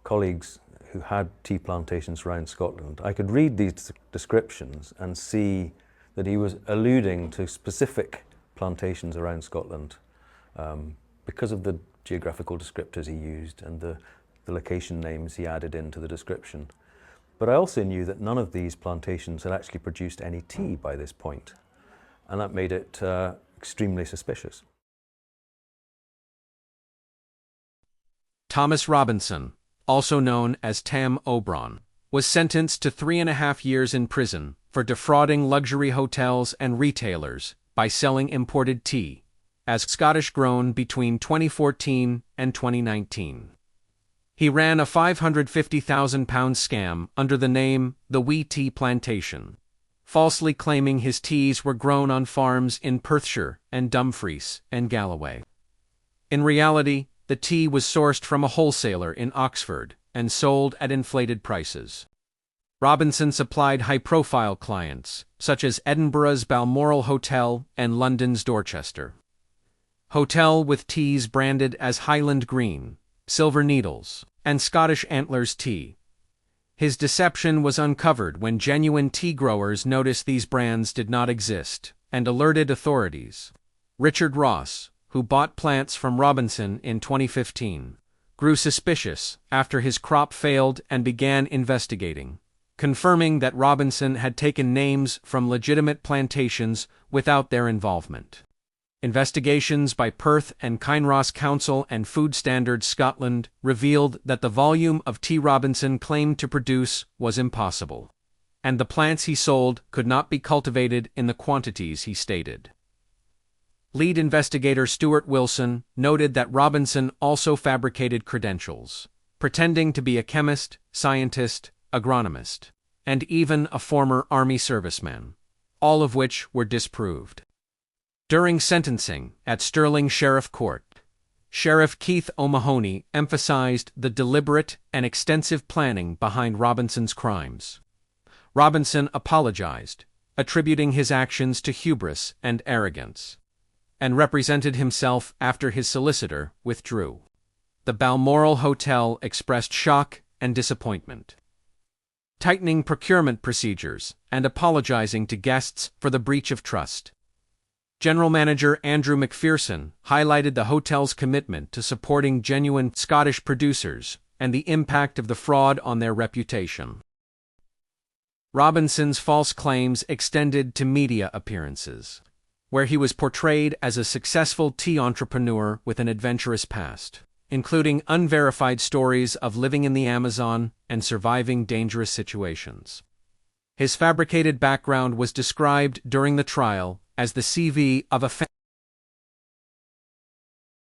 colleagues who had tea plantations around Scotland, I could read these descriptions and see that he was alluding to specific plantations around Scotland because of the geographical descriptors he used and the location names he added into the description. But I also knew that none of these plantations had actually produced any tea by this point, and that made it extremely suspicious. Thomas Robinson, also known as Tam O'Braan, was sentenced to 3.5 years in prison for defrauding luxury hotels and retailers by selling imported tea, as Scottish grown between 2014 and 2019. He ran a £550,000 scam under the name The Wee Tea Plantation, falsely claiming his teas were grown on farms in Perthshire and Dumfries and Galloway. In reality, the tea was sourced from a wholesaler in Oxford and sold at inflated prices. Robinson supplied high-profile clients, such as Edinburgh's Balmoral Hotel and London's Dorchester Hotel, with teas branded as Highland Green, Silver Needles, and Scottish Antlers tea. His deception was uncovered when genuine tea growers noticed these brands did not exist and alerted authorities. Richard Ross, who bought plants from Robinson in 2015, grew suspicious after his crop failed and began investigating, confirming that Robinson had taken names from legitimate plantations without their involvement. Investigations by Perth and Kinross Council and Food Standards Scotland revealed that the volume of tea Robinson claimed to produce was impossible, and the plants he sold could not be cultivated in the quantities he stated. Lead investigator Stuart Wilson noted that Robinson also fabricated credentials, pretending to be a chemist, scientist, agronomist, and even a former army serviceman, all of which were disproved. During sentencing at Stirling Sheriff Court, Sheriff Keith O'Mahony emphasized the deliberate and extensive planning behind Robinson's crimes. Robinson apologized, attributing his actions to hubris and arrogance, and represented himself after his solicitor withdrew. The Balmoral Hotel expressed shock and disappointment, tightening procurement procedures and apologizing to guests for the breach of trust. General Manager Andrew McPherson highlighted the hotel's commitment to supporting genuine Scottish producers and the impact of the fraud on their reputation. Robinson's false claims extended to media appearances, where he was portrayed as a successful tea entrepreneur with an adventurous past, including unverified stories of living in the Amazon and surviving dangerous situations. His fabricated background was described during the trial as the CV of a